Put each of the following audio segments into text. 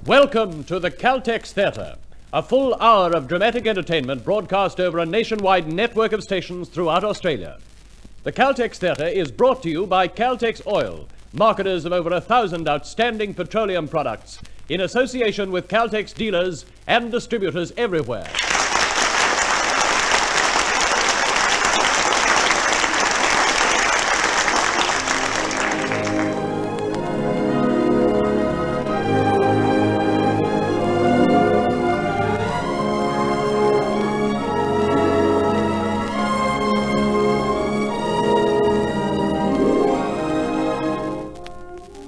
Welcome to the Caltex Theatre, a full hour of dramatic entertainment broadcast over a nationwide network of stations throughout Australia. The Caltex Theatre is brought to you by Caltex Oil, marketers of over 1,000 outstanding petroleum products, in association with Caltex dealers and distributors everywhere.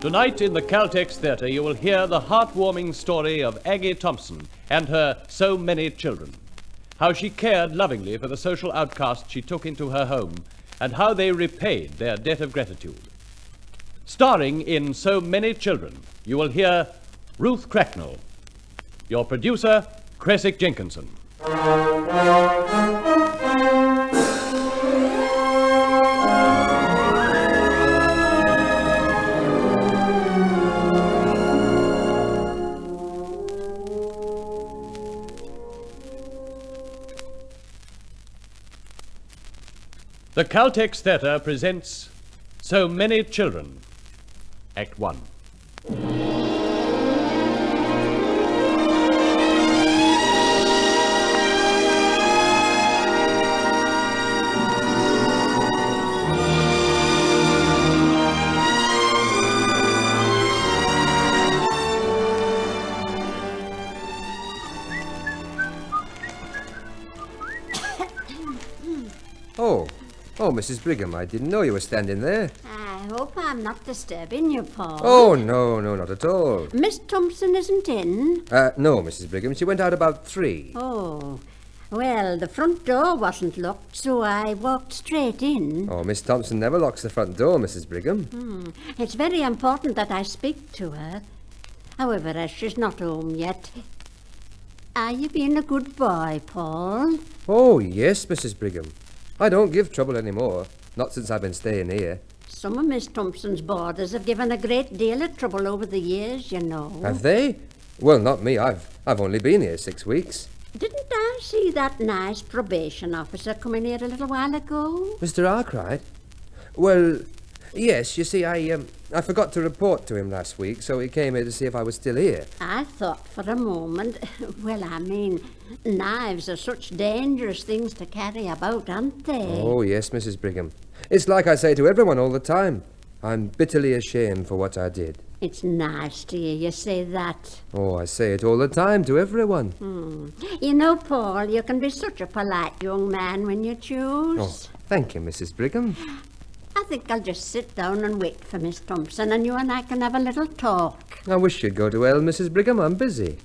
Tonight in the Caltex Theatre you will hear the heartwarming story of Aggie Thompson and her so many children. How she cared lovingly for the social outcasts she took into her home and how they repaid their debt of gratitude. Starring in So Many Children, you will hear Ruth Cracknell. Your producer, Creswick Jenkinson. The Caltex Theatre presents So Many Children, Act 1. Oh, Mrs. Brigham, I didn't know you were standing there. I hope I'm not disturbing you, Paul. Oh, no, not at all. Miss Thompson isn't in? No, Mrs. Brigham. She went out about 3. Oh, well, the front door wasn't locked, so I walked straight in. Oh, Miss Thompson never locks the front door, Mrs. Brigham. It's very important that I speak to her. However, as she's not home yet, are you being a good boy, Paul? Oh, yes, Mrs. Brigham. I don't give trouble anymore. Not since I've been staying here. Some of Miss Thompson's boarders have given a great deal of trouble over the years, you know. Have they? Well, not me. I've only been here 6 weeks. Didn't I see that nice probation officer come in here a little while ago? Mr. Arkwright? Well, yes, you see, I forgot to report to him last week, so he came here to see if I was still here. I thought for a moment, well, I mean, knives are such dangerous things to carry about, aren't they? Oh, yes, Mrs. Brigham. It's like I say to everyone all the time. I'm bitterly ashamed for what I did. It's nice to hear you say that. Oh, I say it all the time to everyone. You know, Paul, you can be such a polite young man when you choose. Oh, thank you, Mrs. Brigham. I think I'll just sit down and wait for Miss Thompson, and you and I can have a little talk. I wish you'd go to hell, Mrs. Brigham. I'm busy.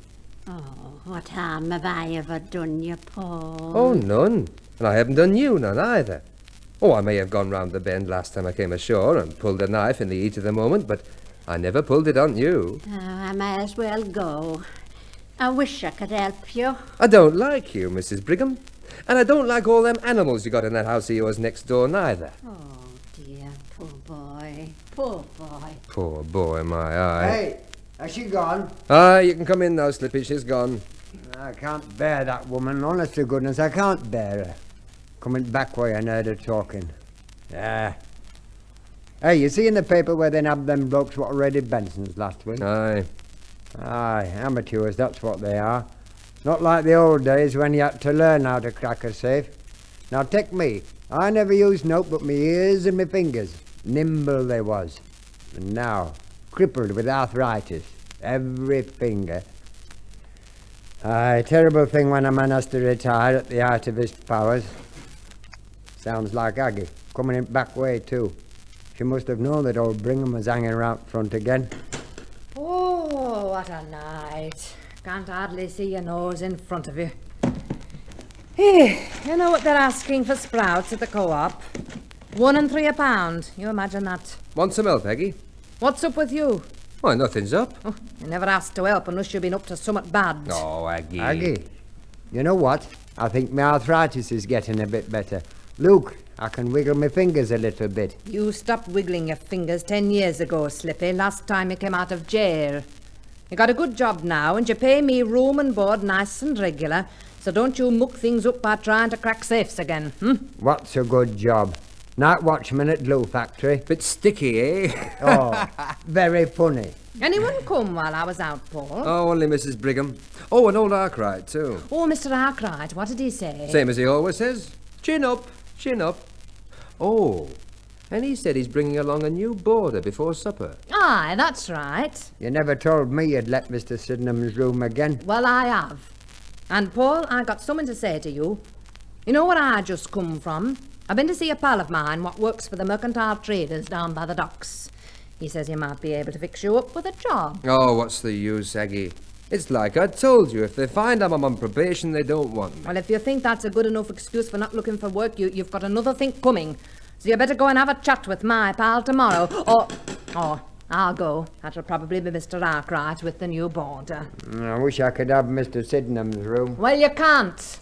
Oh, what harm have I ever done you, Paul? Oh, none. And I haven't done you none either. Oh, I may have gone round the bend last time I came ashore and pulled a knife in the heat of the moment, but I never pulled it on you. Oh, I may as well go. I wish I could help you. I don't like you, Mrs. Brigham. And I don't like all them animals you got in that house of yours next door neither. Oh, dear, poor boy. Poor boy. Poor boy, my eye. Hey, has she gone? Aye, you can come in now, Slippy. She's gone. I can't bear that woman. Honest to goodness, I can't bear her. Coming back where I heard her talking. Yeah. Hey, you see in the paper where they nabbed them blokes what were Eddie Benson's last week? Aye. Aye, amateurs, that's what they are. Not like the old days when you had to learn how to crack a safe. Now take me. I never used note but me ears and me fingers. Nimble they was. And now, crippled with arthritis. Every finger. Aye, terrible thing when a man has to retire at the height of his powers. Sounds like Aggie, coming in back way too. She must have known that old Brigham was hanging around front again. Oh, what a night. Can't hardly see your nose in front of you. Hey, you know what they're asking for sprouts at the co-op? 1 3 a pound. You imagine that. Want some help, Aggie? What's up with you? Why, nothing's up. Oh, you never asked to help unless you've been up to something bad. Oh, Aggie. Aggie, you know what? I think my arthritis is getting a bit better. Look, I can wiggle my fingers a little bit. You stopped wiggling your fingers 10 years ago, Slippy, last time you came out of jail. You got a good job now, and you pay me room and board nice and regular, so don't you muck things up by trying to crack safes again, What's a good job? Night watchman at glue factory. Bit sticky, eh? Oh, very funny. Anyone come while I was out, Paul? Oh, only Mrs. Brigham. Oh, and old Arkwright, too. Oh, Mr. Arkwright, what did he say? Same as he always says. Chin up, chin up. Oh, and he said he's bringing along a new boarder before supper. Aye, that's right. You never told me you'd let Mr. Sydenham's room again. Well, I have. And, Paul, I got something to say to you. You know where I just come from? I've been to see a pal of mine what works for the mercantile traders down by the docks. He says he might be able to fix you up with a job. Oh, what's the use, Aggie? It's like I told you, if they find I'm on probation, they don't want me. Well, if you think that's a good enough excuse for not looking for work, you've got another thing coming. So you better go and have a chat with my pal tomorrow. Or I'll go. That'll probably be Mr. Arkwright with the new boarder. I wish I could have Mr. Sydenham's room. Well, you can't.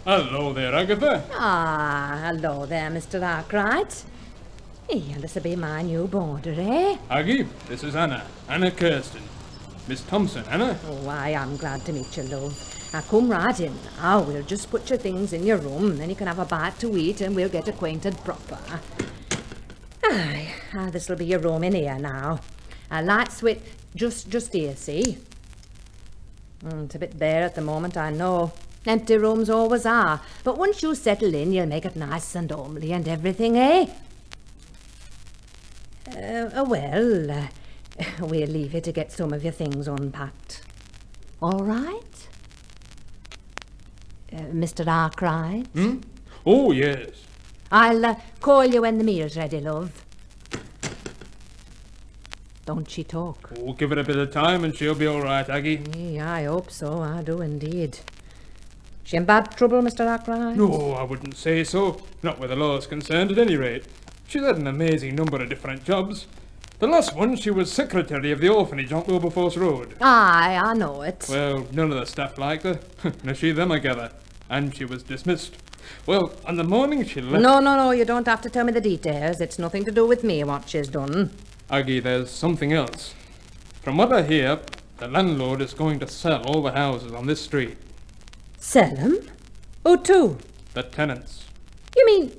Hello there, Agatha. Ah, hello there, Mr. Arkwright. Hey, this'll be my new boarder, eh? Aggie, this is Anna Kirsten. Miss Thompson, Anna. Oh, I am glad to meet you, love. Now, come right in. Now, we'll just put your things in your room, then you can have a bite to eat and we'll get acquainted proper. Aye, this'll be your room in here now. A light switch, just here, see? It's a bit bare at the moment, I know. Empty rooms always are. But once you settle in, you'll make it nice and homely and everything, eh? We'll leave you to get some of your things unpacked. All right? Mr. Arkwright? Oh, yes. I'll call you when the meal's ready, love. Don't she talk? Oh, give it a bit of time and she'll be all right, Aggie. Yeah, I hope so. I do indeed. She in bad trouble, Mr. Arkwright? No, I wouldn't say so. Not where the law's concerned, at any rate. She's had an amazing number of different jobs. The last one, she was secretary of the orphanage on Wilberforce Road. Aye, I know it. Well, none of the staff liked her. Nor she them, I gather. And she was dismissed. Well, on the morning she left... No, you don't have to tell me the details. It's nothing to do with me, what she's done. Aggie, there's something else. From what I hear, the landlord is going to sell all the houses on this street. Sell 'em? Who to? The tenants. You mean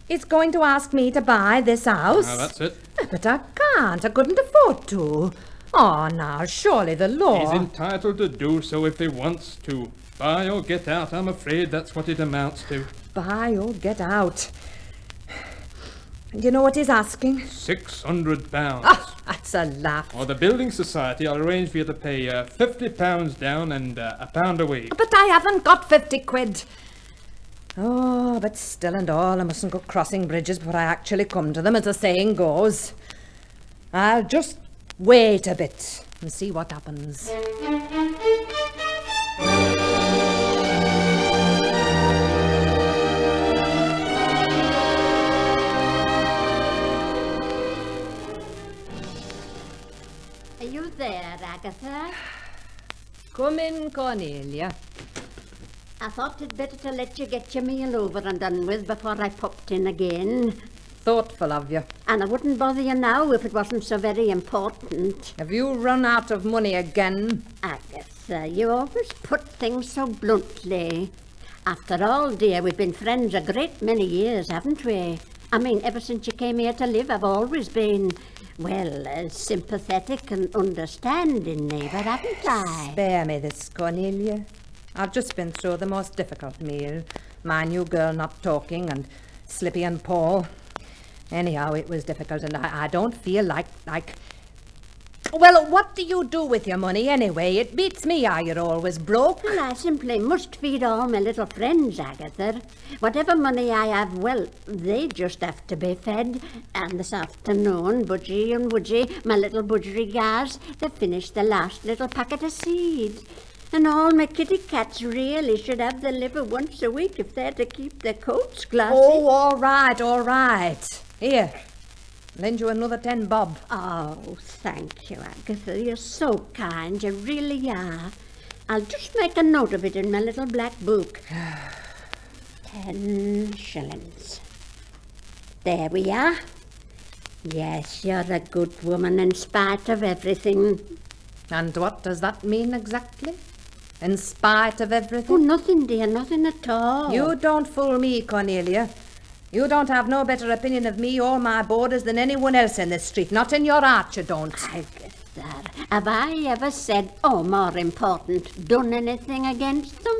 he's going to ask me to buy this house? That's it. But I can't. I couldn't afford to. Oh, now, surely the law... He's entitled to do so if he wants to. Buy or get out, I'm afraid that's what it amounts to. Buy or get out. And you know what he's asking? £600. Oh, that's a laugh. Or the building society, I'll arrange for you to pay £50 down and £1 a week. But I haven't got 50 quid. Oh, but still and all, I mustn't go crossing bridges before I actually come to them, as the saying goes. I'll just wait a bit and see what happens. Are you there, Agatha? Come in, Cornelia. I thought it better to let you get your meal over and done with before I popped in again. Thoughtful of you. And I wouldn't bother you now if it wasn't so very important. Have you run out of money again? Agatha, you always put things so bluntly. After all, dear, we've been friends a great many years, haven't we? I mean, ever since you came here to live, I've always been, well, sympathetic and understanding neighbour, haven't I? Spare me this, Cornelia. I've just been through the most difficult meal. My new girl not talking and Slippy and Paul. Anyhow, it was difficult and I don't feel like... Well, what do you do with your money anyway? It beats me how you're always broke. Well, I simply must feed all my little friends, Agatha. Whatever money I have, well, they just have to be fed. And this afternoon, Budgie and Woodgie, my little budgery guys, they finished the last little packet of seed. And all my kitty cats really should have their liver once a week if they're to keep their coats glassy. Oh, all right. Here, lend you another 10 bob. Oh, thank you, Agatha. You're so kind. You really are. I'll just make a note of it in my little black book. 10 shillings. There we are. Yes, you're a good woman in spite of everything. And what does that mean exactly? In spite of Oh, everything? nothing, dear, nothing at all. You don't fool me, Cornelia. You don't have no better opinion of me or my boarders than anyone else in this street. Not in your heart, you don't. Agatha, have I ever said, or more important, done anything against them?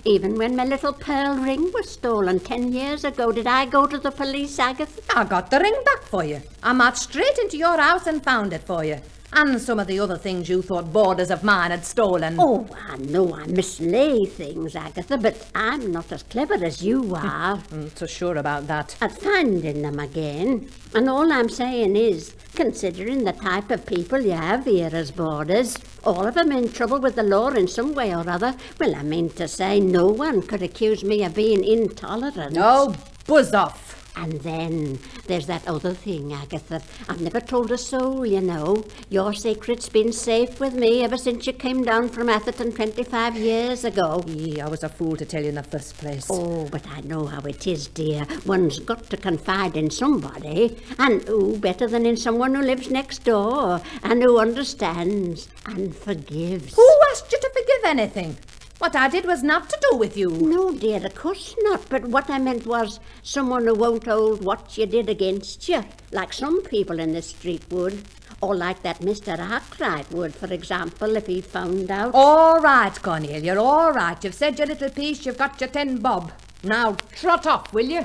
Even when my little pearl ring was stolen 10 years ago, did I go to the police, Agatha? I got the ring back for you. I marched straight into your house and found it for you. And some of the other things you thought boarders of mine had stolen. Oh, I know I mislay things, Agatha, but I'm not as clever as you are So sure about that. at finding them again. And all I'm saying is, considering the type of people you have here as boarders, all of them in trouble with the law in some way or other, well, I mean to say no one could accuse me of being intolerant. No, buzz off. And then there's that other thing, Agatha. I've never told a soul, you know. Your secret's been safe with me ever since you came down from Atherton 25 years ago. I was a fool to tell you in the first place. Oh, but I know how it is, dear. One's got to confide in somebody. And who better than in someone who lives next door and who understands and forgives. Who asked you to forgive anything? What I did was not to do with you. No, dear, of course not. But what I meant was someone who won't hold what you did against you, like some people in the street would. Or like that Mr. Arkwright would, for example, if he found out. All right, Cornelia, all right. You've said your little piece, you've got your 10 bob. Now trot off, will you?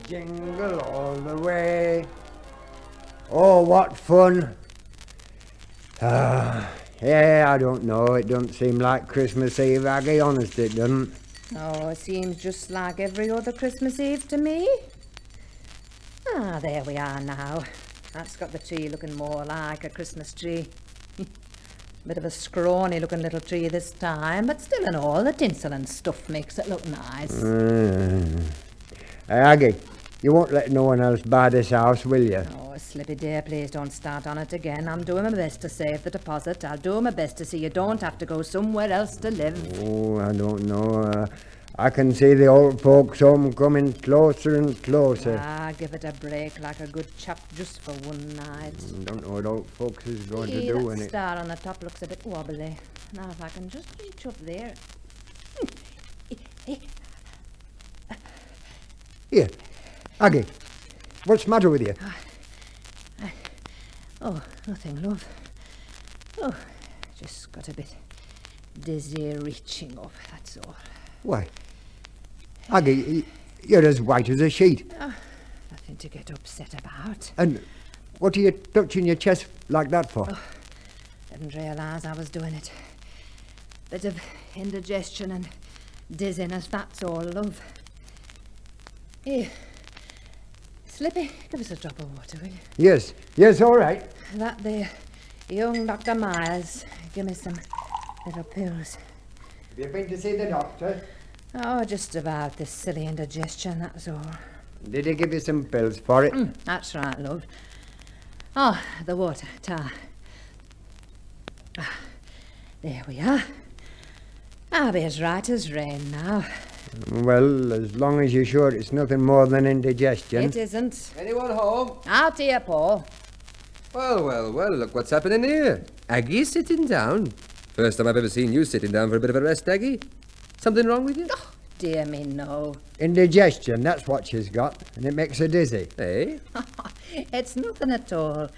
Jingle all the way. Oh, what fun. Yeah, I don't know. It don't seem like Christmas Eve, Aggie. Honest, it doesn't. Oh, it seems just like every other Christmas Eve to me. Ah, there we are now. That's got the tree looking more like a Christmas tree. Bit of a scrawny looking little tree this time, but still in all, the tinsel and stuff makes it look nice. Hey, Aggie, you won't let no one else buy this house, will you? Oh, Slippy dear, please don't start on it again. I'm doing my best to save the deposit. I'll do my best to see you don't have to go somewhere else to live. Oh, I don't know. I can see the old folks' home coming closer and closer. Ah, give it a break like a good chap just for one night. Don't know what old folks is going to See, do that when it... star on the top looks a bit wobbly. Now if I can just reach up there. Here, Aggie, what's the matter with you? Oh, nothing, love. Oh, just got a bit dizzy reaching up, that's all. Why, Aggie, you're as white as a sheet. Nothing to get upset about. And what are you touching your chest like that for? Didn't realise I was doing it. Bit of indigestion and dizziness, that's all, love. Here. Slippy, give us a drop of water, will you? Yes, all right. That there, young Dr. Myles. Give me some little pills. Have you been to see the doctor? Oh, just about this silly indigestion, that's all. Did he give you some pills for it? That's right, love. Oh, the water, tar. There we are. I'll be as right as rain now. Well, as long as you're sure it's nothing more than indigestion. It isn't. Anyone home? Out here, Paul. Well, look what's happening here. Aggie sitting down. First time I've ever seen you sitting down for a bit of a rest, Aggie. Something wrong with you? Oh, dear me, no. Indigestion, that's what she's got, and it makes her dizzy. Eh? It's nothing at all.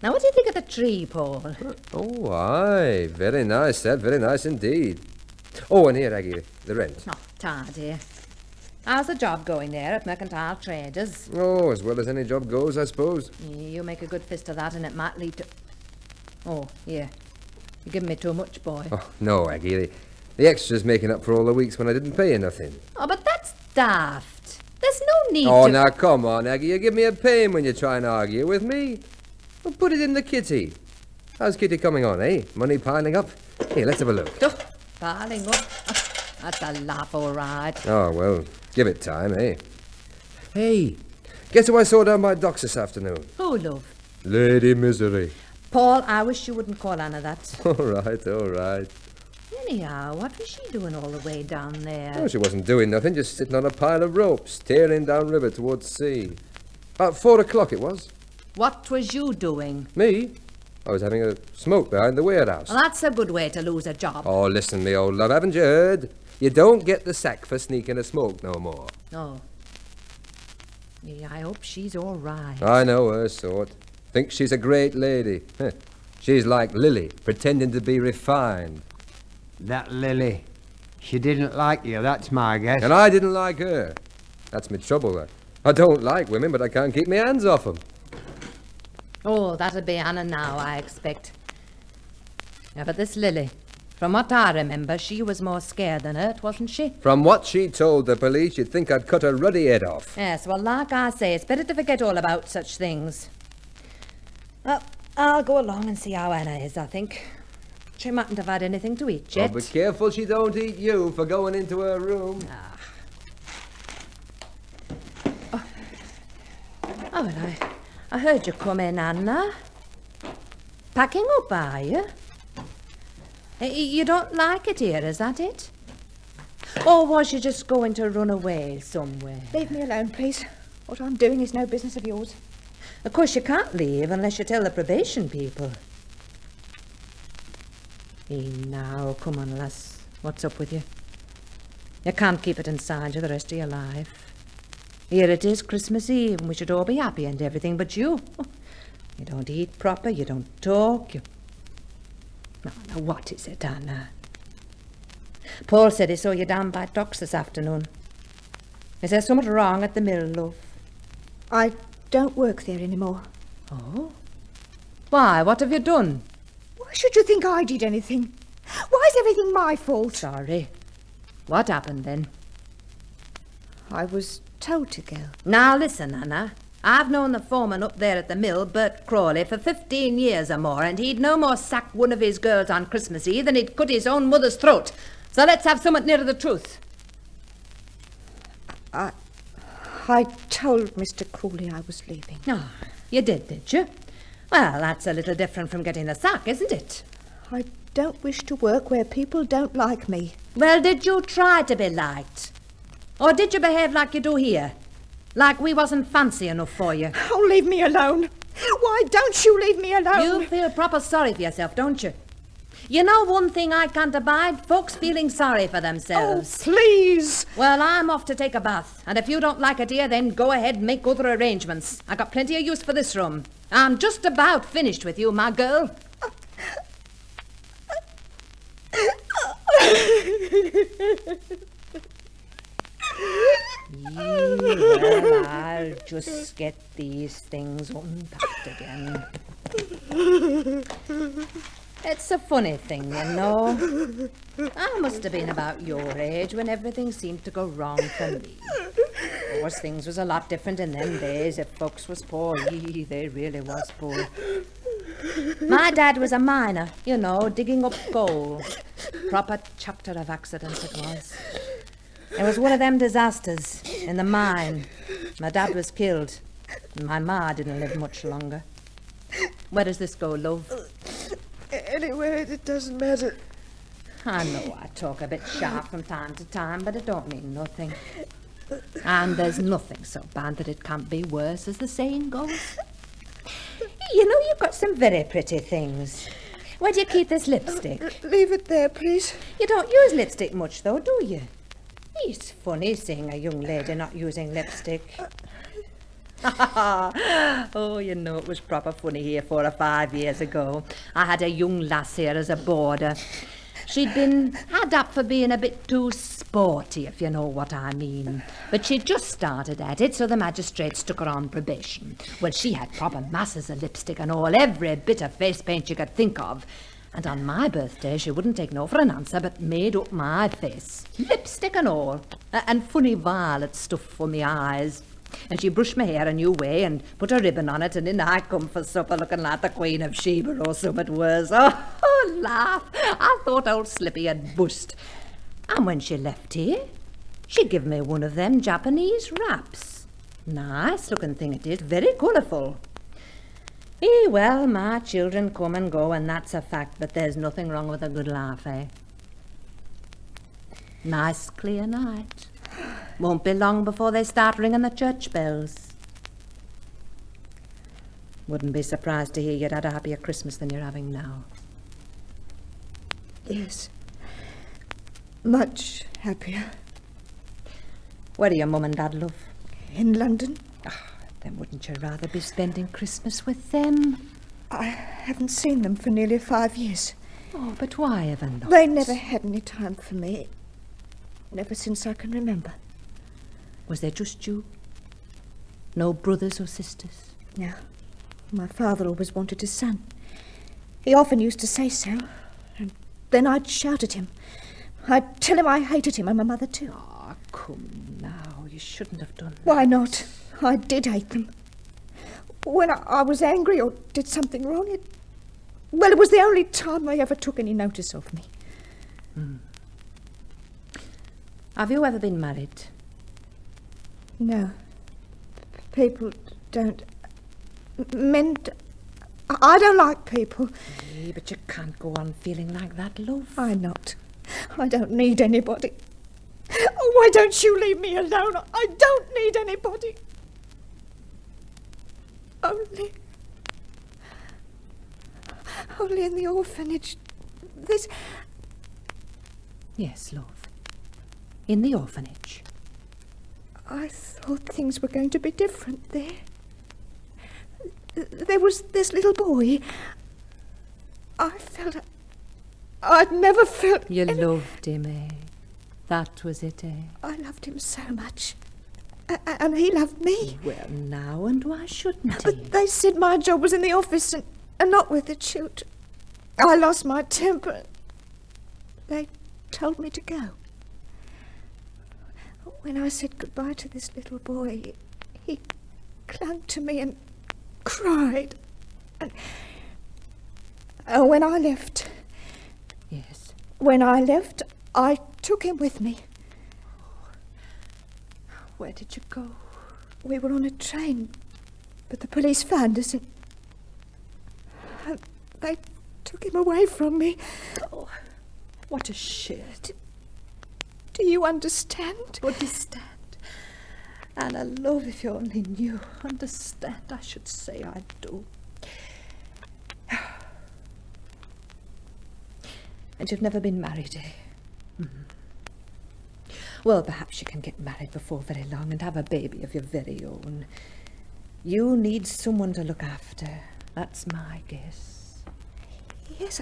Now, what do you think of the tree, Paul? Oh, aye. Very nice, that. Very nice indeed. Oh, and here, Aggie, the rent. Oh, tar, dear. How's the job going there at Mercantile Traders? Oh, as well as any job goes, I suppose. You make a good fist of that and it might lead to... Oh, here. You're giving me too much, boy. Oh, no, Aggie. The extra's making up for all the weeks when I didn't pay you nothing. Oh, but that's daft. There's no need Oh, to... now, come on, Aggie. You give me a pain when you try and argue with me. Well, put it in the kitty. How's Kitty coming on, eh? Money piling up? Here, let's have a look. Oh, piling up. That's a laugh, all right. Oh, well, give it time, eh? Hey, guess who I saw down by docks this afternoon? Oh, love. Lady Misery. Paul, I wish you wouldn't call Anna that. All right. Anyhow, what was she doing all the way down there? Oh, she wasn't doing nothing, just sitting on a pile of ropes, tearing down river towards sea. About 4 o'clock it was. What was you doing? Me? I was having a smoke behind the warehouse. Well, that's a good way to lose a job. Oh, listen, me old love, haven't you heard? You don't get the sack for sneaking a smoke no more. Oh. Yeah, I hope she's all right. I know her sort. Think she's a great lady. She's like Lily, pretending to be refined. That Lily. She didn't like you, that's my guess. And I didn't like her. That's my trouble. I don't like women, but I can't keep my hands off them. Oh, that'll be Anna now, I expect. Yeah, but this Lily, from what I remember, she was more scared than hurt, wasn't she? From what she told the police, you'd think I'd cut her ruddy head off. Yes, well, like I say, it's better to forget all about such things. Well, I'll go along and see how Anna is, I think. She mightn't have had anything to eat yet. Oh, be careful she don't eat you for going into her room. Oh, well, I heard you come in, Anna. Packing up, are you? You don't like it here, is that it? Or was you just going to run away somewhere? Leave me alone, please. What I'm doing is no business of yours. Of course, you can't leave unless you tell the probation people. Now, come on, lass. What's up with you? You can't keep it inside you the rest of your life. Here it is, Christmas Eve, and we should all be happy and everything, but you don't eat proper, you don't talk, Now, what is it, Anna? Paul said he saw you down by docks this afternoon. Is there something wrong at the mill, love? I don't work there anymore. Oh? Why? What have you done? Why should you think I did anything? Why is everything my fault? Sorry. What happened then? I was told to go. Now listen, Anna. I've known the foreman up there at the mill, Bert Crawley, for 15 years or more, and he'd no more sack one of his girls on Christmas Eve than he'd cut his own mother's throat. So let's have something nearer the truth. I told Mr. Crawley I was leaving. Oh, you did you? Well, that's a little different from getting the sack, isn't it? I don't wish to work where people don't like me. Well, did you try to be liked? Or did you behave like you do here? Like we wasn't fancy enough for you? Oh, leave me alone. Why don't you leave me alone? You feel proper sorry for yourself, don't you? You know one thing I can't abide? Folks feeling sorry for themselves. Oh, please. Well, I'm off to take a bath. And if you don't like it here, then go ahead and make other arrangements. I got plenty of use for this room. I'm just about finished with you, my girl. Well, I'll just get these things unpacked again. It's a funny thing, you know. I must have been about your age when everything seemed to go wrong for me. Of course, things was a lot different in them days. If folks was poor, they really was poor. My dad was a miner, you know, digging up gold. Proper chapter of accident it was. It was one of them disasters in the mine. My dad was killed, and my ma didn't live much longer. Where does this go, love? Anywhere, it doesn't matter. I know I talk a bit sharp from time to time, but it don't mean nothing. And there's nothing so bad that it can't be worse, as the saying goes. You know, you've got some very pretty things. Where do you keep this lipstick? Leave it there, please. You don't use lipstick much, though, do you? It's funny seeing a young lady not using lipstick. Oh, you know, it was proper funny here 4 or 5 years ago. I had a young lass here as a boarder. She'd been had up for being a bit too sporty, if you know what I mean. But she'd just started at it, so the magistrates took her on probation. Well, she had proper masses of lipstick and all, every bit of face paint you could think of. And on my birthday, she wouldn't take no for an answer, but made up my face. Lipstick and all. And funny violet stuff for me eyes. And she brushed my hair a new way and put a ribbon on it, and in I come for supper looking like the Queen of Sheba or something worse. Oh, laugh. I thought old Slippy had bust. And when she left here, she give me one of them Japanese wraps. Nice looking thing it is, very colourful. Well, my children come and go, and that's a fact, but there's nothing wrong with a good laugh, eh? Nice clear night. Won't be long before they start ringing the church bells. Wouldn't be surprised to hear you'd had a happier Christmas than you're having now. Yes. Much happier. Where are your mum and dad, love? In London. Then wouldn't you rather be spending Christmas with them? I haven't seen them for nearly 5 years. Oh, but why ever not? They never had any time for me. Never since I can remember. Was there just you? No brothers or sisters? No. My father always wanted his son. He often used to say so. And then I'd shout at him. I'd tell him I hated him and my mother too. Oh, come now. You shouldn't have done that. Why not? I did hate them. When I was angry or did something wrong, it was the only time they ever took any notice of me. Have you ever been married? No. People don't... Men... I don't like people. Hey, but you can't go on feeling like that, love. I'm not. I don't need anybody. Oh, why don't you leave me alone? I don't need anybody. Only in the orphanage. There's... Yes, love. In the orphanage. I thought things were going to be different there. There was this little boy. I felt... I'd never felt... You loved him, eh? That was it, eh? I loved him so much. And he loved me. Well, now, and why shouldn't he? But they said my job was in the office and not with the children. I lost my temper. They told me to go. When I said goodbye to this little boy, he clung to me and cried. And when I left... Yes. When I left, I took him with me. Where did you go? We were on a train, but the police found us and they took him away from me. Oh, what a shame. Do you understand? Understand? Anna, love, if you only knew. Understand, I should say I do. And you've never been married, eh? Well, perhaps you can get married before very long and have a baby of your very own. You need someone to look after. That's my guess. Yes,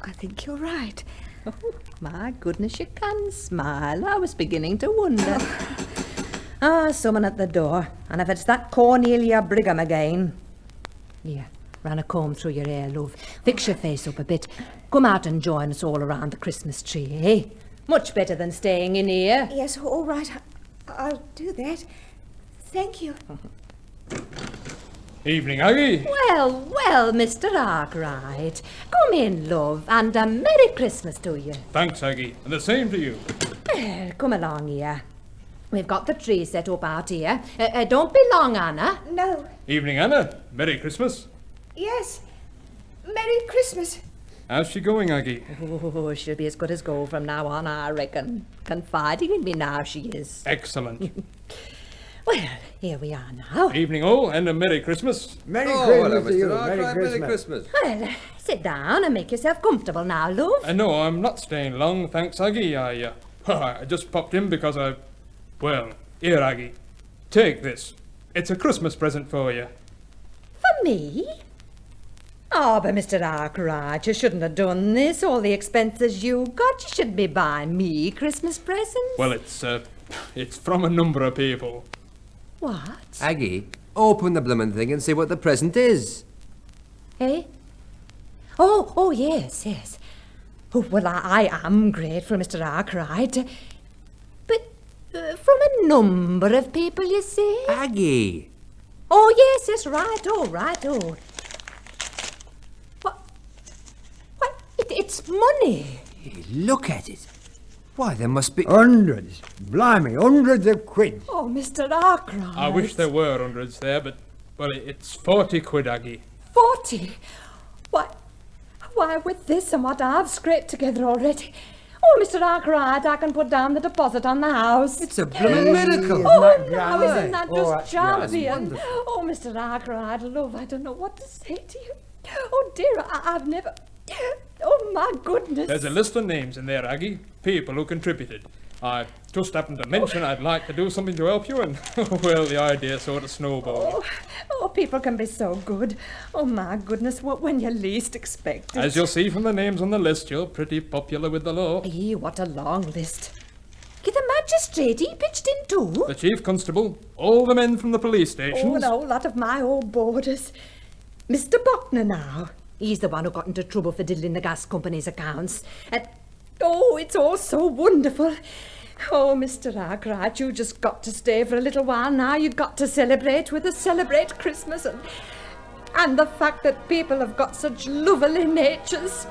I think you're right. Oh, my goodness, you can smile. I was beginning to wonder. Someone at the door. And if it's that Cornelia Brigham again. Here, run a comb through your hair, love. Fix your face up a bit. Come out and join us all around the Christmas tree, eh? Much better than staying in here. Yes, all right. I'll do that. Thank you. Evening, Aggie. Well, Mr. Arkwright. Come in, love, and a Merry Christmas to you. Thanks, Aggie, and the same to you. Come along here. We've got the tree set up out here. Don't be long, Anna. No. Evening, Anna. Merry Christmas. Yes. Merry Christmas. How's she going, Aggie? Oh, she'll be as good as gold from now on, I reckon. Confiding in me now, she is. Excellent. Well, here we are now. Evening, all, and a Merry Christmas. Merry hello, Christmas to you. Mr. Arkwright. Merry Christmas. Well, sit down and make yourself comfortable now, love. No, I'm not staying long, thanks, Aggie. I just popped in because well, here, Aggie. Take this. It's a Christmas present for you. For me? Oh, but Mr. Arkwright, you shouldn't have done this. All the expenses you got, you should be buying me Christmas presents. Well, it's from a number of people. What? Aggie, open the bloomin' thing and see what the present is. Eh? Oh, yes. Oh, well, I am grateful, Mr. Arkwright. But from a number of people, you say? Aggie! Oh, yes, right. What? It's money. Hey, look at it. Why, there must be... Hundreds. Blimey, hundreds of quid. Oh, Mr. Arkwright. I wish there were hundreds there, but, well, it's 40 quid, Aggie. 40. Why, with this and what I've scraped together already. Oh, Mr. Arkwright, I can put down the deposit on the house. It's a blooming miracle. Now, isn't that just that's champion? wonderful. Oh, Mr. Arkwright, love, I don't know what to say to you. Oh, dear, I've never... Oh, my goodness. There's a list of names in there, Aggie. People who contributed. I just happened to mention I'd like to do something to help you, and, well, the idea sort of snowballed. Oh, people can be so good. Oh, my goodness, when you least expect it. As you'll see from the names on the list, you're pretty popular with the law. What a long list. Get the magistrate, he pitched in too. The chief constable, all the men from the police stations. Oh, and a whole lot of my old boarders. Mr. Buckner now. He's the one who got into trouble for diddling the gas company's accounts. And, it's all so wonderful. Oh, Mr. Arkwright, you just got to stay for a little while now. You've got to celebrate with us, celebrate Christmas and the fact that people have got such lovely natures.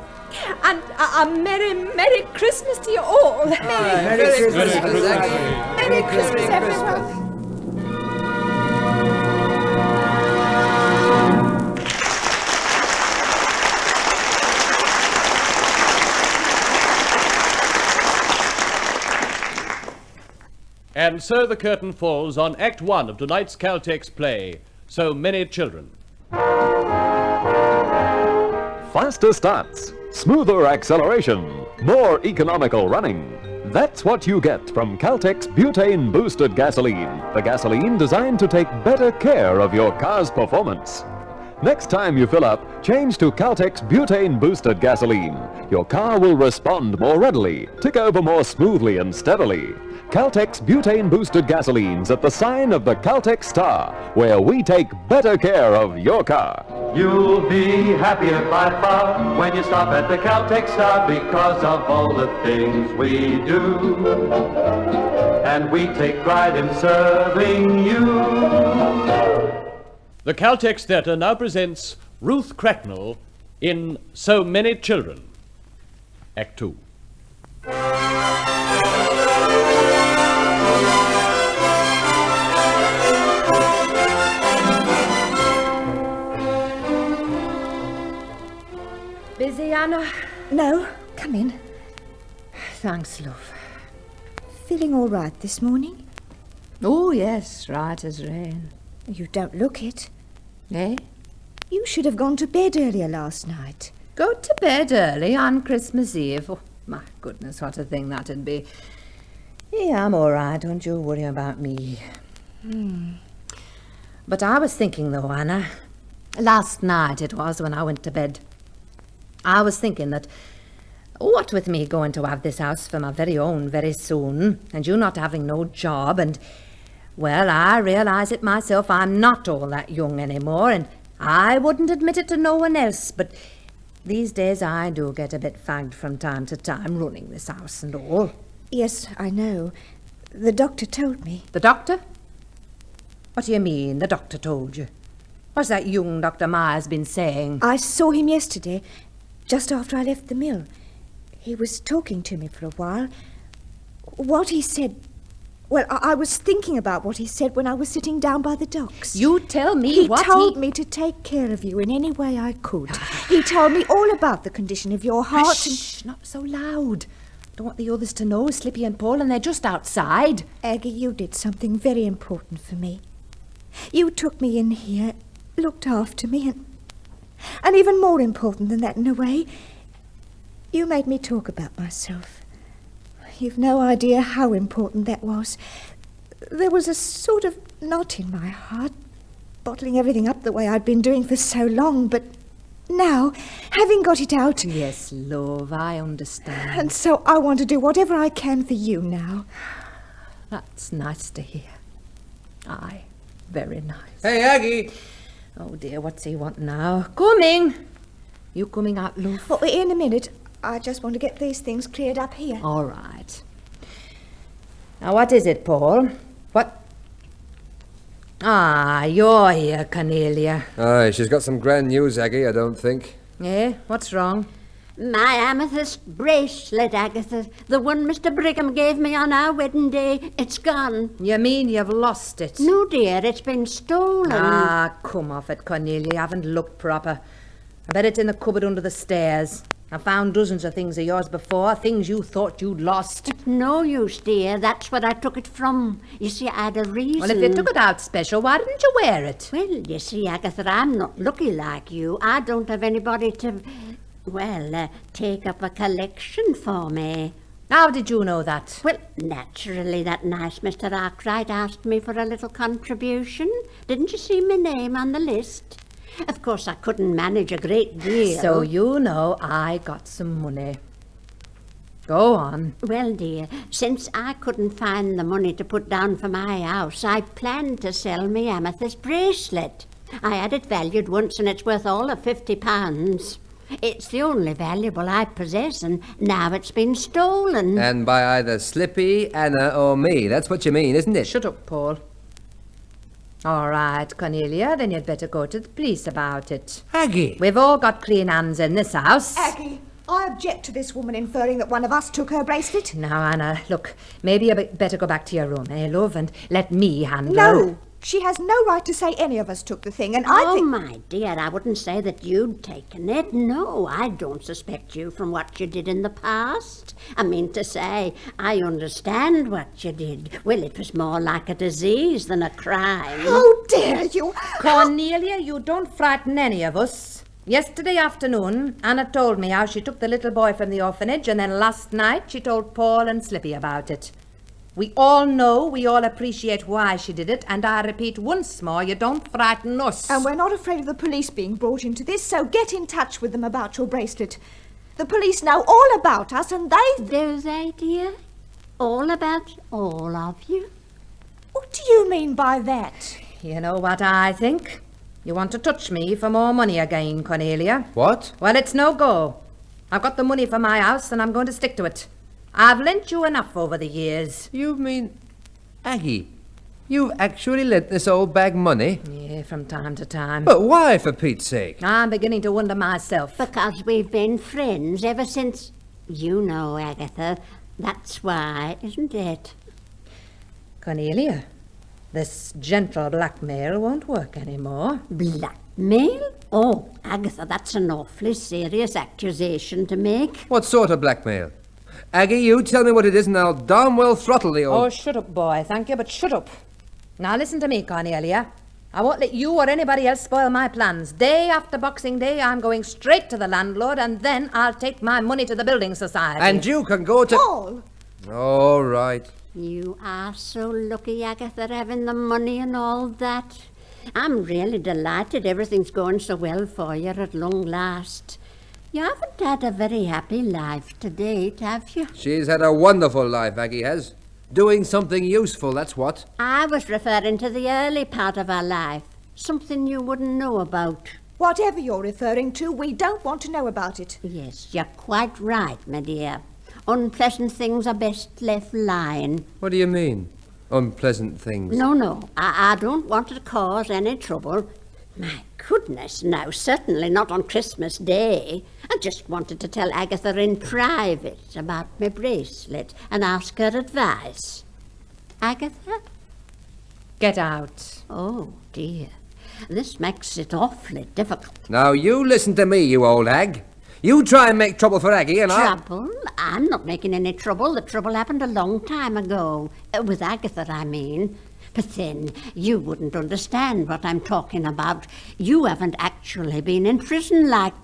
And a Merry, Merry Christmas to you all. Merry Christmas, Aggie. Merry Christmas, everyone. And so the curtain falls on Act 1 of tonight's Caltex play, So Many Children. Faster starts, smoother acceleration, more economical running. That's what you get from Caltex Butane Boosted Gasoline, the gasoline designed to take better care of your car's performance. Next time you fill up, change to Caltex Butane Boosted Gasoline. Your car will respond more readily, tick over more smoothly and steadily. Caltex Butane Boosted Gasolines at the sign of the Caltex Star, where we take better care of your car. You'll be happier by far when you stop at the Caltex Star because of all the things we do. And we take pride in serving you. The Caltex Theatre now presents Ruth Cracknell in So Many Children, Act 2. Busy, Anna? No, come in. Thanks, love. Feeling all right this morning? Oh, yes, right as rain. You don't look it. Eh? You should have gone to bed earlier last night. Go to bed early on Christmas Eve. Oh, my goodness, what a thing that'd be. Yeah, I'm all right. Don't you worry about me. But I was thinking, though, Anna, last night it was when I went to bed. I was thinking that, what with me going to have this house for my very own very soon, and you not having no job, and, well, I realise it myself, I'm not all that young anymore, and I wouldn't admit it to no one else, but these days I do get a bit fagged from time to time running this house and all. Yes, I know. The doctor told me. The doctor? What do you mean, the doctor told you? What's that young Dr. Myers been saying? I saw him yesterday, just after I left the mill. He was talking to me for a while. What he said... Well, I was thinking about what he said when I was sitting down by the docks. You tell me He told me to take care of you in any way I could. He told me all about the condition of your heart. Shh, not so loud. Don't want the others to know, Slippy and Paul, and they're just outside. Aggie, you did something very important for me. You took me in here, looked after me, and even more important than that in a way, you made me talk about myself. You've no idea how important that was. There was a sort of knot in my heart, bottling everything up the way I'd been doing for so long, but now, having got it out... Yes, love, I understand. And so I want to do whatever I can for you now. That's nice to hear. Aye, very nice. Hey, Aggie! Oh, dear, what's he want now? Coming! You coming out, love? Well, in a minute. I just want to get these things cleared up here. All right. Now, what is it, Paul? What? Ah, you're here, Cornelia. Aye, she's got some grand news, Aggie, I don't think. Eh? What's wrong? My amethyst bracelet, Agatha. The one Mr. Brigham gave me on our wedding day. It's gone. You mean you've lost it? No, dear, it's been stolen. Ah, come off it, Cornelia. You haven't looked proper. I bet it's in the cupboard under the stairs. I found dozens of things of yours before, things you thought you'd lost. It's no use, dear. That's where I took it from. You see, I had a reason. Well, if you took it out special, why didn't you wear it? Well, you see, Agatha, I'm not lucky like you. I don't have anybody to, take up a collection for me. How did you know that? Well, naturally, that nice Mr. Arkwright asked me for a little contribution. Didn't you see my name on the list? Of course, I couldn't manage a great deal. So you know I got some money. Go on. Well, dear, since I couldn't find the money to put down for my house, I planned to sell me amethyst bracelet. I had it valued once and it's worth all of £50. It's the only valuable I possess, and now it's been stolen. And by either Slippy, Anna, or me. That's what you mean, isn't it? Shut up, Paul. All right, Cornelia, then you'd better go to the police about it. Aggie! We've all got clean hands in this house. Aggie, I object to this woman inferring that one of us took her bracelet. Now, Anna, look, maybe you'd better go back to your room, love, and let me handle... No, she has no right to say any of us took the thing, and I think... Oh, my dear, I wouldn't say that you'd taken it. No, I don't suspect you from what you did in the past. I mean to say, I understand what you did. Well, it was more like a disease than a crime. How dare you! Cornelia, you don't frighten any of us. Yesterday afternoon, Anna told me how she took the little boy from the orphanage, and then last night she told Paul and Slippy about it. We all know, we all appreciate why she did it, and I repeat once more, you don't frighten us. And we're not afraid of the police being brought into this, so get in touch with them about your bracelet. The police know all about us, and they... Do they, dear? All about all of you? What do you mean by that? You know what I think? You want to touch me for more money again, Cornelia. What? Well, it's no go. I've got the money for my house, and I'm going to stick to it. I've lent you enough over the years. You mean... Aggie, you've actually lent this old bag money? Yeah, from time to time. But why, for Pete's sake? I'm beginning to wonder myself. Because we've been friends ever since... You know, Agatha, that's why, isn't it? Cornelia, this gentle blackmail won't work anymore. Blackmail? Oh, Agatha, that's an awfully serious accusation to make. What sort of blackmail? Aggie, you tell me what it is and I'll darn well throttle the old... Oh, shut up, boy. Thank you, but shut up. Now listen to me, Cornelia. I won't let you or anybody else spoil my plans. Day after Boxing Day, I'm going straight to the landlord, and then I'll take my money to the building society. And you can go to... Paul! All right. You are so lucky, Agatha, having the money and all that. I'm really delighted everything's going so well for you at long last. You haven't had a very happy life to date, have you? She's had a wonderful life, Aggie has. Doing something useful, that's what. I was referring to the early part of our life. Something you wouldn't know about. Whatever you're referring to, we don't want to know about it. Yes, you're quite right, my dear. Unpleasant things are best left lying. What do you mean, unpleasant things? No, I don't want to cause any trouble. My goodness, no, certainly not on Christmas Day. I just wanted to tell Agatha in private about my bracelet and ask her advice. Agatha? Get out. Oh, dear. This makes it awfully difficult. Now, you listen to me, you old hag. You try and make trouble for Aggie and Trouble? I'm not making any trouble. The trouble happened a long time ago. With Agatha, I mean. But then, you wouldn't understand what I'm talking about. You haven't actually been in prison like...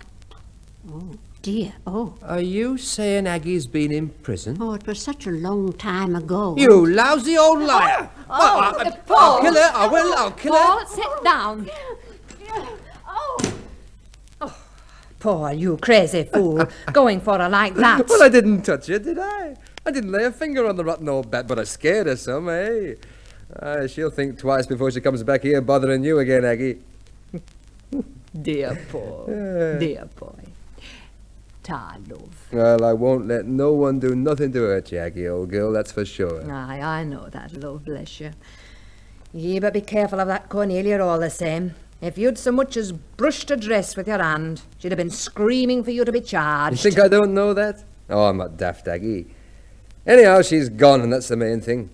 Oh, dear, oh. Are you saying Aggie's been in prison? Oh, it was such a long time ago. You lousy old liar! Paul! I'll kill her, I'll kill her! Paul, sit down. Oh, Paul, you crazy fool. Going for her like that. Well, I didn't touch her, did I? I didn't lay a finger on the rotten old bat, but I scared her some, eh? She'll think twice before she comes back here bothering you again, Aggie. Dear Paul, dear boy. Ta, love. Well, I won't let no one do nothing to hurt you, Aggie, old girl, that's for sure. Aye, I know that, love, bless you. Ye but be careful of that Cornelia all the same. If you'd so much as brushed a dress with your hand, she'd have been screaming for you to be charged. You think I don't know that? Oh, I'm not daft, Aggie. Anyhow, she's gone, and that's the main thing.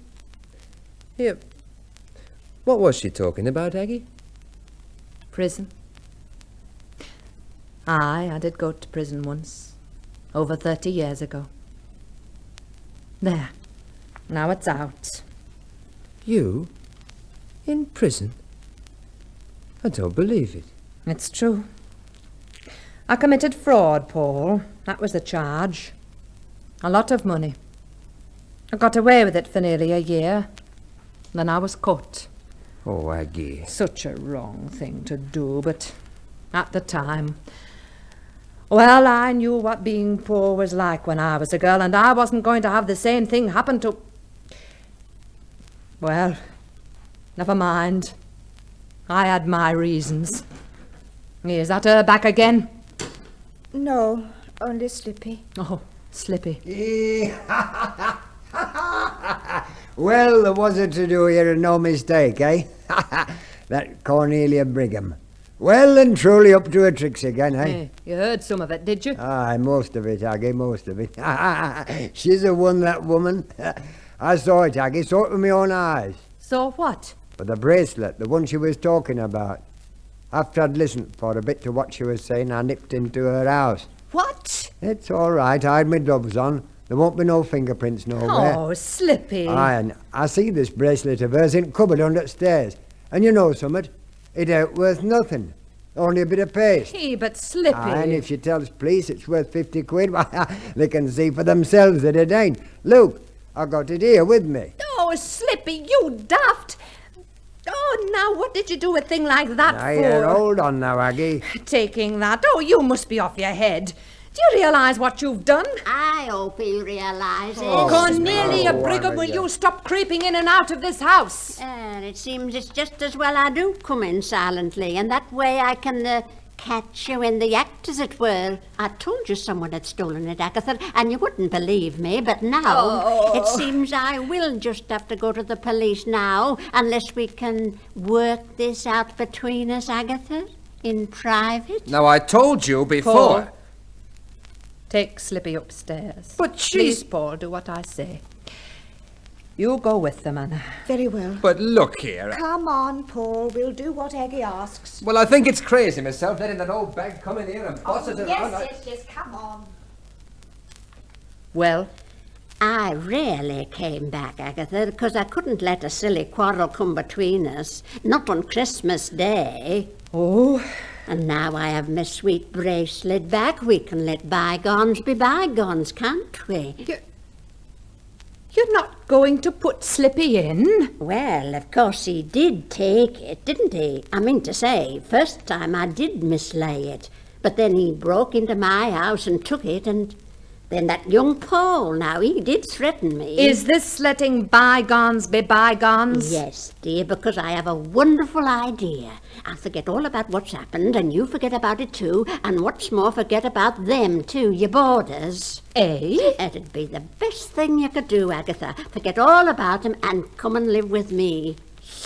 Here, what was she talking about, Aggie? Prison. Aye, I did go to prison once, over 30 years ago. There, now it's out. You? In prison? I don't believe it. It's true. I committed fraud, Paul. That was the charge. A lot of money. I got away with it for nearly a year. Then I was caught. Oh, Aggie. Such a wrong thing to do, but at the time... Well, I knew what being poor was like when I was a girl, and I wasn't going to have the same thing happen to... Well, never mind. I had my reasons. Is that her back again? No, only Slippy. Oh, Slippy. Well, there was a to-do here and no mistake, eh? That Cornelia Brigham. Well and truly up to her tricks again, eh? Hey, you heard some of it, did you? Aye, most of it, Aggie, most of it. She's a one, that woman. I saw it, Aggie, saw it with my own eyes. So what? But the bracelet, the one she was talking about. After I'd listened for a bit to what she was saying, I nipped into her house. What? It's all right, I had my gloves on. There won't be no fingerprints nowhere. Oh, Slippy. Aye, and I see this bracelet of hers in the cupboard under the stairs. And you know something? It ain't worth nothing. Only a bit of paste. Hey, but Slippy... Aye, and if she tells police it's worth 50 quid, well, they can see for themselves that it ain't. Look, I got it here with me. Oh, Slippy, you daft... Oh, now, what did you do a thing like that for? Hold on now, Aggie. Taking that? Oh, you must be off your head. Do you realise what you've done? I hope he realises. Cornelia Brigham, will you stop creeping in and out of this house? It seems it's just as well I do come in silently, and that way I can catch you in the act, as it were. I told you someone had stolen it, Agatha, and you wouldn't believe me, but now it seems I will just have to go to the police now, unless we can work this out between us, Agatha, in private. Now, I told you before... Paul, take Slippy upstairs. But she's... Please, Paul, do what I say. You go with them, Anna. Very well. But look here... Come on, Paul. We'll do what Aggie asks. Well, I think it's crazy myself, letting that old bag come in here and boss it around. Yes, come on. Well? I rarely came back, Agatha, because I couldn't let a silly quarrel come between us. Not on Christmas Day. Oh... And now I have my sweet bracelet back. We can let bygones be bygones, can't we? You're not going to put Slippy in? Well, of course he did take it, didn't he? I mean to say, first time I did mislay it. But then he broke into my house and took it, and then that young Paul, now, he did threaten me. Is this letting bygones be bygones? Yes, dear, because I have a wonderful idea. I'll forget all about what's happened, and you forget about it too, and what's more, forget about them too, your boarders. Eh? It'd be the best thing you could do, Agatha. Forget all about them and come and live with me.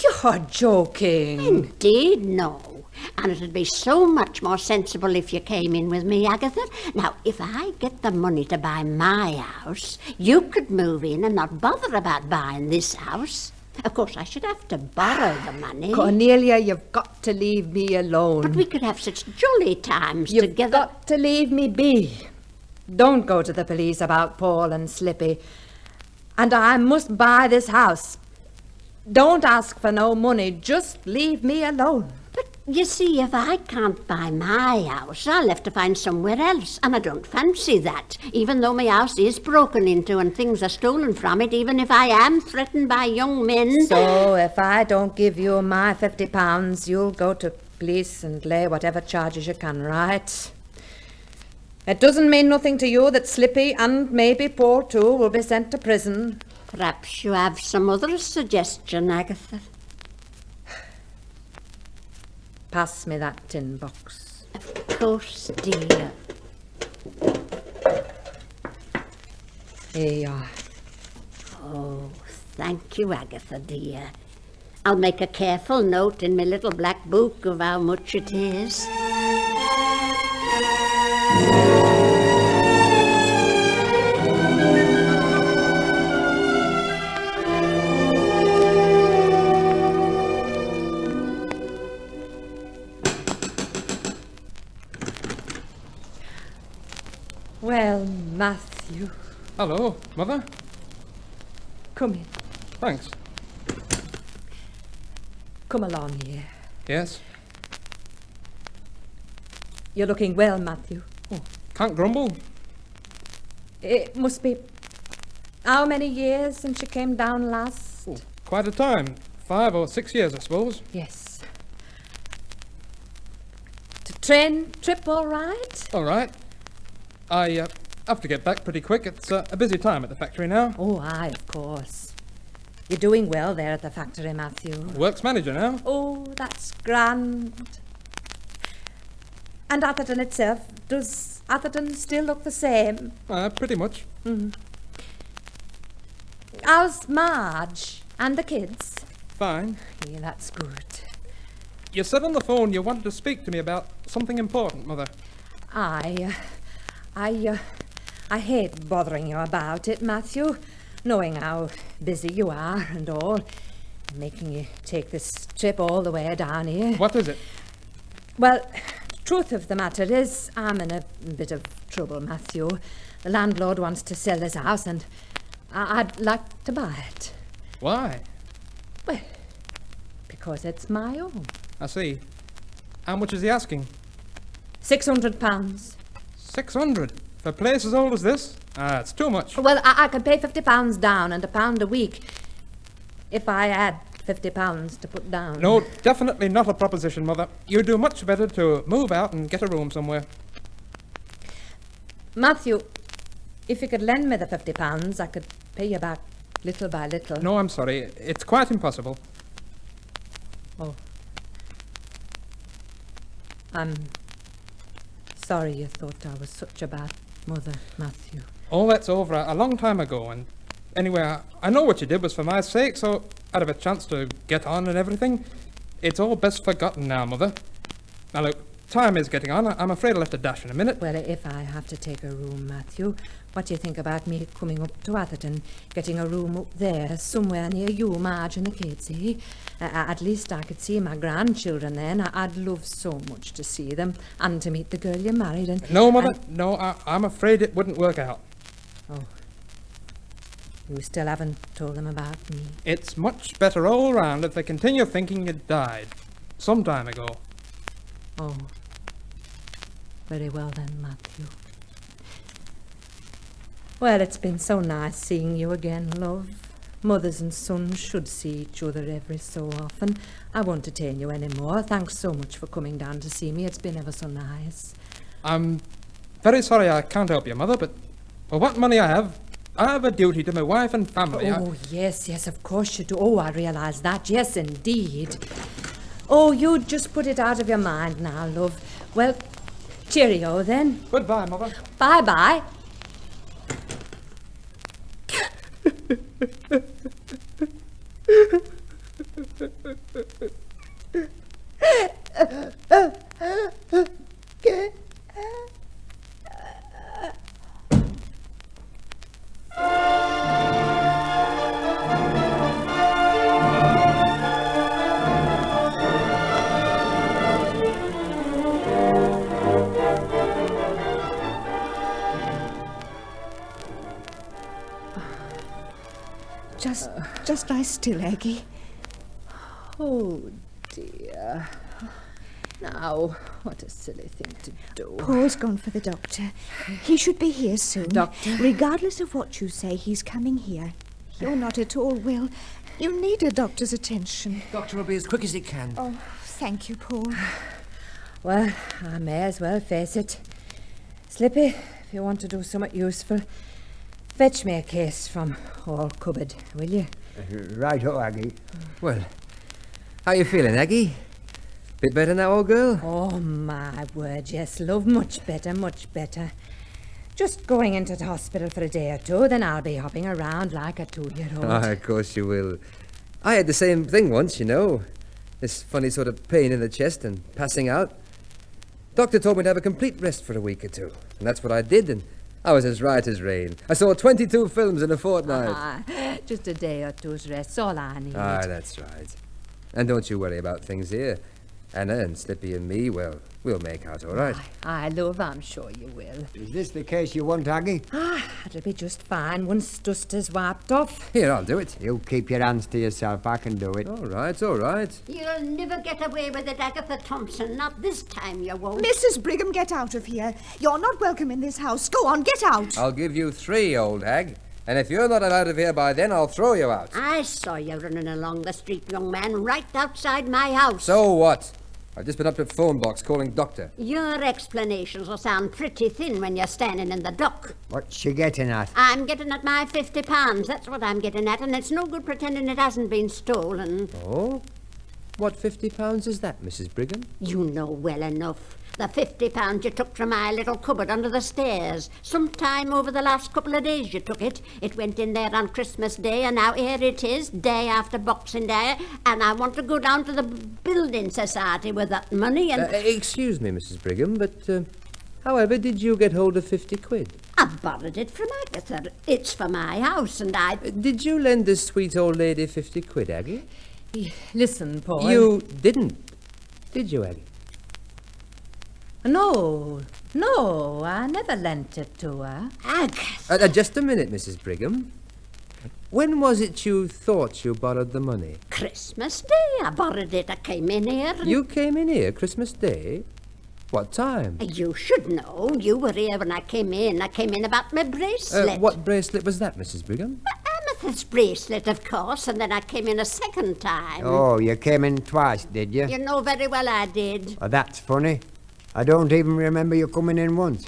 You're joking. Indeed, no. And it'd be so much more sensible if you came in with me, Agatha. Now, if I get the money to buy my house, you could move in and not bother about buying this house. Of course, I should have to borrow the money. Cornelia, you've got to leave me alone. But we could have such jolly times You've together. You've got to leave me be. Don't go to the police about Paul and Slippy. And I must buy this house. Don't ask for no money. Just leave me alone. But you see, if I can't buy my house, I'll have to find somewhere else. And I don't fancy that, even though my house is broken into and things are stolen from it, even if I am threatened by young men. So if I don't give you my £50, you'll go to police and lay whatever charges you can, right? It doesn't mean nothing to you that Slippy and maybe Paul too will be sent to prison. Perhaps you have some other suggestion, Agatha. Pass me that tin box. Of course, dear. Here you are. Oh, thank you, Agatha, dear. I'll make a careful note in my little black book of how much it is. Well, Matthew. Hello, Mother. Come in. Thanks. Come along here. Yes? You're looking well, Matthew. Oh, can't grumble. It must be... How many years since you came down last? Oh, quite a time. 5 or 6 years, I suppose. Yes. Train trip all right? All right. I have to get back pretty quick. It's a busy time at the factory now. Oh, aye, of course. You're doing well there at the factory, Matthew. Works manager now. Oh, that's grand. And Atherton itself, does Atherton still look the same? Pretty much. Mm-hmm. How's Marge and the kids? Fine. Yeah, that's good. You said on the phone you wanted to speak to me about something important, Mother. I hate bothering you about it, Matthew, knowing how busy you are and all, making you take this trip all the way down here. What is it? Well, the truth of the matter is, I'm in a bit of trouble, Matthew. The landlord wants to sell this house and I'd like to buy it. Why? Well, because it's my own. I see. How much is he asking? £600. 600? For a place as old as this? It's too much. Well, I could pay £50 down and £1 a week if I had £50 to put down. No, definitely not a proposition, Mother. You'd do much better to move out and get a room somewhere. Matthew, if you could lend me the £50, I could pay you back little by little. No, I'm sorry. It's quite impossible. Oh. I'm sorry you thought I was such a bad mother, Matthew. All that's over a long time ago, and anyway, I know what you did was for my sake, so I'd have a chance to get on and everything. It's all best forgotten now, Mother. Now look, time is getting on. I'm afraid I'll have to dash in a minute. Well, if I have to take a room, Matthew, what do you think about me coming up to Atherton, getting a room up there, somewhere near you, Marge and the kids, eh? At least I could see my grandchildren then. I'd love so much to see them and to meet the girl you married. And no, Mother, no, I'm afraid it wouldn't work out. Oh. You still haven't told them about me? It's much better all round if they continue thinking you died. Some time ago. Oh. Very well then, Matthew. Well, it's been so nice seeing you again, love. Mothers and sons should see each other every so often. I won't detain you any more. Thanks so much for coming down to see me. It's been ever so nice. I'm very sorry I can't help you, Mother, but for what money I have a duty to my wife and family. Oh, yes, of course you do. Oh, I realise that. Yes, indeed. Oh, you just put it out of your mind now, love. Well, cheerio then. Goodbye, Mother. Bye-bye. Just lie still, Aggie. Oh, dear. Now, what a silly thing to do. Paul's gone for the doctor. He should be here soon. Doctor? Regardless of what you say, he's coming here. You're not at all well. You need a doctor's attention. Doctor will be as quick as he can. Oh, thank you, Paul. Well, I may as well face it. Slippy, if you want to do something useful, fetch me a case from all cupboard, will you? Right-o, Aggie. Well, how you feeling, Aggie? Bit better now, old girl? Oh, my word, yes, love. Much better, much better. Just going into the hospital for a day or two, then I'll be hopping around like a 2-year-old. Oh, of course you will. I had the same thing once, you know. This funny sort of pain in the chest and passing out. Doctor told me to have a complete rest for a week or two. And that's what I did, and I was as right as rain. I saw 22 films in a fortnight. Just a day or two's rest's all I need. That's right. And don't you worry about things here. Anna and Slippy and me, well, we'll make out all right. Aye, love, I'm sure you will. Is this the case you want, Aggie? It'll be just fine once dust is wiped off. Here, I'll do it. You keep your hands to yourself. I can do it. All right, all right. You'll never get away with it, Agatha Thompson. Not this time you won't. Mrs. Brigham, get out of here. You're not welcome in this house. Go on, get out. I'll give you 3, old hag. And if you're not out of here by then, I'll throw you out. I saw you running along the street, young man, right outside my house. So what? I've just been up to the phone box calling Doctor. Your explanations will sound pretty thin when you're standing in the dock. What's she getting at? I'm getting at my £50. That's what I'm getting at, and it's no good pretending it hasn't been stolen. Oh? What £50 is that, Mrs. Brigham? You know well enough. The £50 you took from my little cupboard under the stairs. Sometime over the last couple of days you took it. It went in there on Christmas Day, and now here it is, day after Boxing Day, and I want to go down to the Building Society with that money and... Excuse me, Mrs. Brigham, but however did you get hold of 50 quid? I borrowed it from Agatha. It's for my house, and I... Did you lend this sweet old lady 50 quid, Aggie? Listen, Paul. You didn't, did you, Aggie? No, I never lent it to her. Agatha. Just a minute, Mrs. Brigham. When was it you thought you borrowed the money? Christmas Day I borrowed it. I came in here. You came in here Christmas Day? What time? You should know. You were here when I came in. I came in about my bracelet. What bracelet was that, Mrs. Brigham? Amethyst bracelet, of course, and then I came in a second time. Oh, you came in twice, did you? You know very well I did. Oh, that's funny. I don't even remember you coming in once.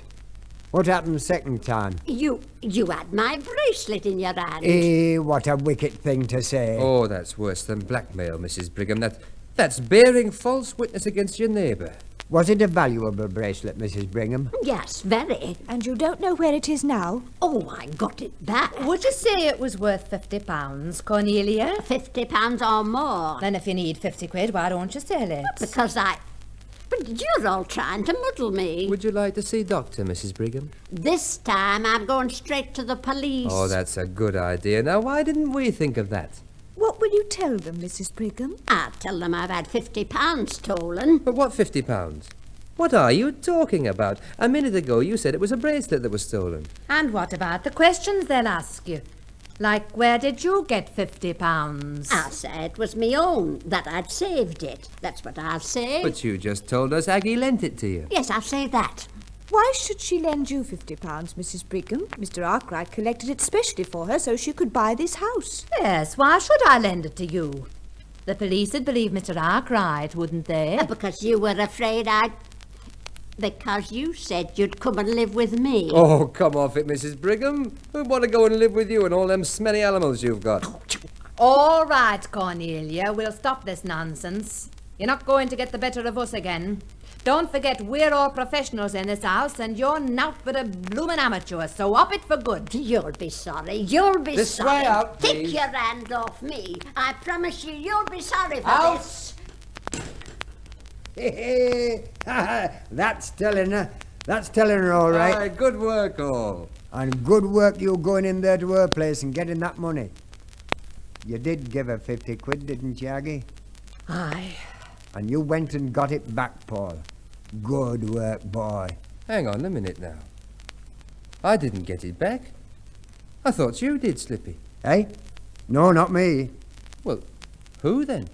What happened second time? You had my bracelet in your hand. What a wicked thing to say. Oh, that's worse than blackmail, Mrs. Brigham. That's bearing false witness against your neighbour. Was it a valuable bracelet, Mrs. Brigham? Yes, very. And you don't know where it is now? Oh, I got it back. Would you say it was worth £50, Cornelia? £50 or more. Then if you need 50 quid, why don't you sell it? Because But you're all trying to muddle me. Would you like to see Doctor, Mrs. Brigham? This time I'm going straight to the police. Oh, that's a good idea. Now, why didn't we think of that? What will you tell them, Mrs. Brigham? I'll tell them I've had £50 stolen. But what £50? What are you talking about? A minute ago you said it was a bracelet that was stolen. And what about the questions they'll ask you? Like, where did you get £50? I'll say it was me own, that I'd saved it. That's what I'll say. But you just told us Aggie lent it to you. Yes, I'll say that. Why should she lend you £50, Mrs. Brigham? Mr. Arkwright collected it specially for her so she could buy this house. Yes, why should I lend it to you? The police would believe Mr. Arkwright, wouldn't they? Because you were afraid Because you said you'd come and live with me. Oh, come off it, Mrs. Brigham. Who'd want to go and live with you and all them smelly animals you've got? All right, Cornelia, we'll stop this nonsense. You're not going to get the better of us again. Don't forget, we're all professionals in this house, and you're nowt but a bloomin' amateur, so up it for good. You'll be sorry. You'll be this sorry. Way out, please. Take your hand off me. I promise you'll be sorry for out. this. That's telling her. That's telling her all right. Aye, good work, all. And good work you going in there to her place and getting that money. You did give her 50 quid, didn't you, Aggie? Aye. And you went and got it back, Paul. Good work, boy. Hang on a minute now. I didn't get it back. I thought you did, Slippy. Eh? No, not me. Well, who then?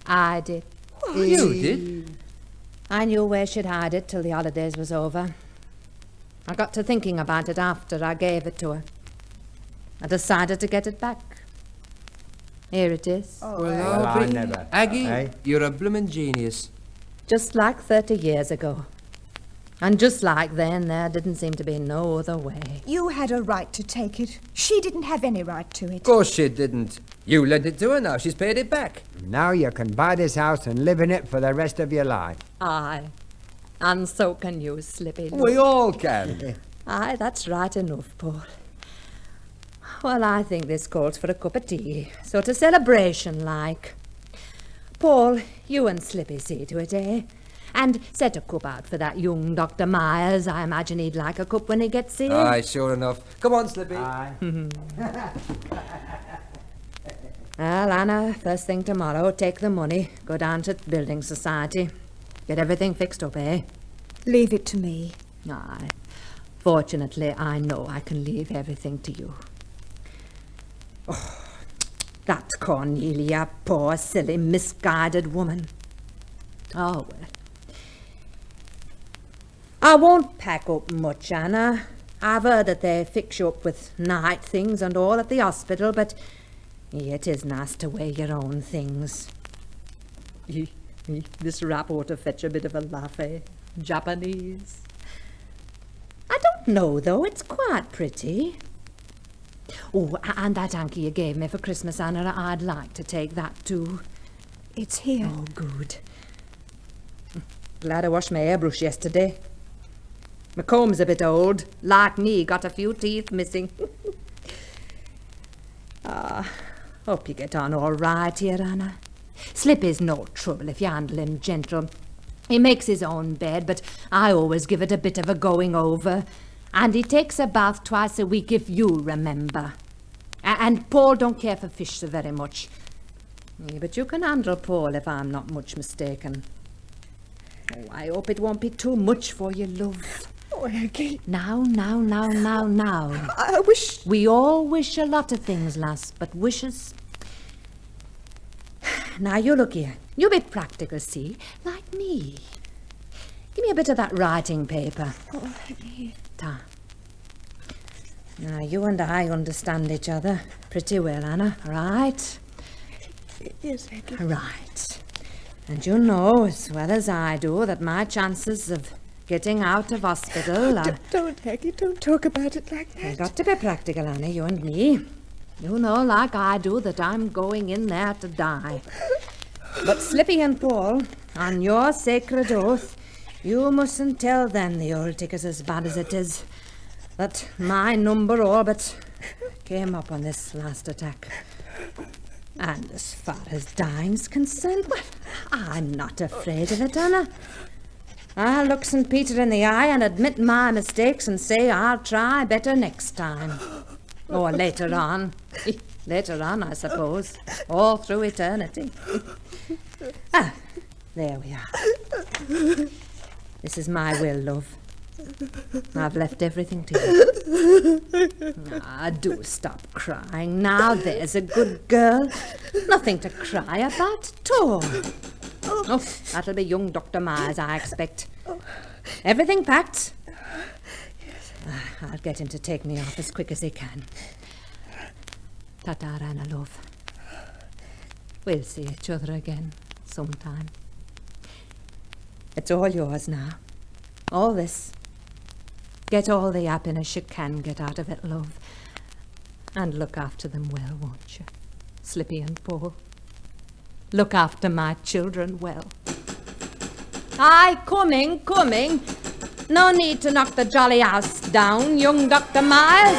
I did. You did? I knew where she'd hide it till the holidays was over. I got to thinking about it after I gave it to her. I decided to get it back. Here it is. Well, I never. Aggie, you're a bloomin' genius. Just like 30 years ago. And just like then, there didn't seem to be no other way. You had a right to take it. She didn't have any right to it. Of course she didn't. You lent it to her, now she's paid it back. Now you can buy this house and live in it for the rest of your life. Aye. And so can you, Slippy. We all can. Aye, that's right enough, Paul. Well, I think this calls for a cup of tea. Sort of celebration-like. Paul, you and Slippy see to it, eh? And set a cup out for that young Dr. Myers. I imagine he'd like a cup when he gets here. Aye, sure enough. Come on, Slippy. Aye. Well, Anna, first thing tomorrow, take the money, go down to Building Society. Get everything fixed up, eh? Leave it to me. Aye. Fortunately, I know I can leave everything to you. Oh, that Cornelia, poor, silly, misguided woman. Oh, well. I won't pack up much, Anna. I've heard that they fix you up with night things and all at the hospital, but it is nice to wear your own things. This wrap ought to fetch a bit of a laugh, eh? Japanese. I don't know, though. It's quite pretty. Oh, and that hanky you gave me for Christmas, Anna, I'd like to take that too. It's here. Oh, good. Glad I washed my hairbrush yesterday. My comb's a bit old. Like me, got a few teeth missing. Hope you get on all right here, Anna. Slippy's no trouble if you handle him gentle. He makes his own bed, but I always give it a bit of a going over. And he takes a bath twice a week, if you remember. And Paul don't care for fish so very much. Yeah, but you can handle Paul if I'm not much mistaken. Oh, I hope it won't be too much for you, love. Oh, Aggie. Now. I wish... We all wish a lot of things, lass, but wishes... Now, you look here. You be practical, see? Like me. Give me a bit of that writing paper. Oh, Aggie. Ta. Now, you and I understand each other pretty well, Anna, right? Yes, Aggie. Right. And you know as well as I do that my chances of getting out of hospital are... Don't, Aggie, don't talk about it like that. We've got to be practical, Anna, you and me. You know, like I do, that I'm going in there to die. But Slippy and Paul, on your sacred oath, you mustn't tell them the old tick is as bad as it is. That my number all but came up on this last attack. And as far as dying's concerned, well, I'm not afraid of it, Anna. I'll look St. Peter in the eye and admit my mistakes and say I'll try better next time. Or later on. Later on, I suppose. All through eternity. There we are. This is my will, love. I've left everything to you. Do stop crying now. There's a good girl. Nothing to cry about at all. Oh, that'll be young Dr. Myers, I expect. Everything packed? I'll get him to take me off as quick as he can. Ta-ta, Anna, love. We'll see each other again sometime. It's all yours now. All this. Get all the happiness you can get out of it, love. And look after them well, won't you? Slippy and Paul. Look after my children well. Aye, coming. No need to knock the jolly house down, young Dr. Myers.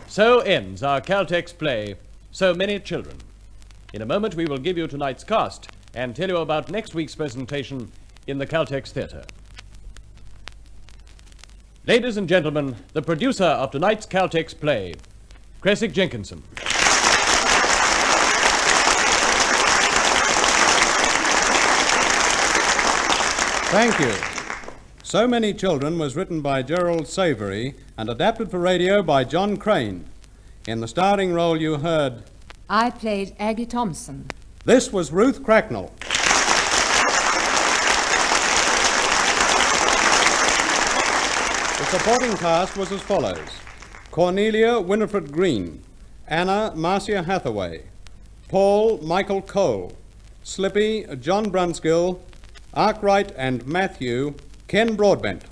So ends our Caltex play, So Many Children. In a moment we will give you tonight's cast and tell you about next week's presentation in the Caltex Theatre. Ladies and gentlemen, the producer of tonight's Caltex play, Creswick Jenkinson. Thank you. So Many Children was written by Gerald Savory and adapted for radio by John Crane. In the starring role you heard... I played Aggie Thompson. This was Ruth Cracknell. The supporting cast was as follows. Cornelia Winifred Green, Anna Marcia Hathaway, Paul Michael Cole, Slippy John Brunskill, Arkwright and Matthew Ken Broadbent.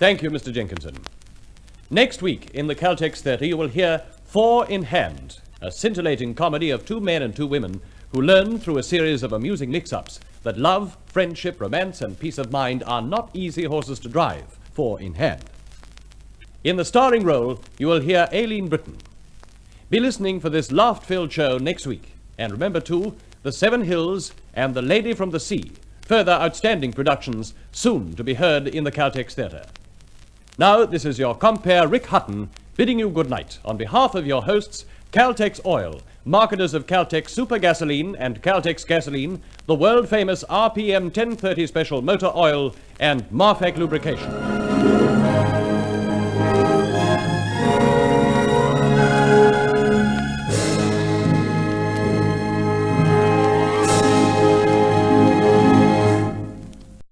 Thank you, Mr. Jenkinson. Next week in the Caltex Theatre, you will hear Four in Hand, a scintillating comedy of two men and two women who learn through a series of amusing mix-ups that love, friendship, romance, and peace of mind are not easy horses to drive, four in hand. In the starring role, you will hear Aileen Britton. Be listening for this laugh-filled show next week. And remember, too, The Seven Hills and The Lady from the Sea, further outstanding productions soon to be heard in the Caltex Theatre. Now, this is your compere Rick Hutton bidding you good night on behalf of your hosts, Caltex Oil, marketers of Caltex Super Gasoline and Caltex Gasoline, the world-famous RPM 1030 Special Motor Oil, and Marfec Lubrication.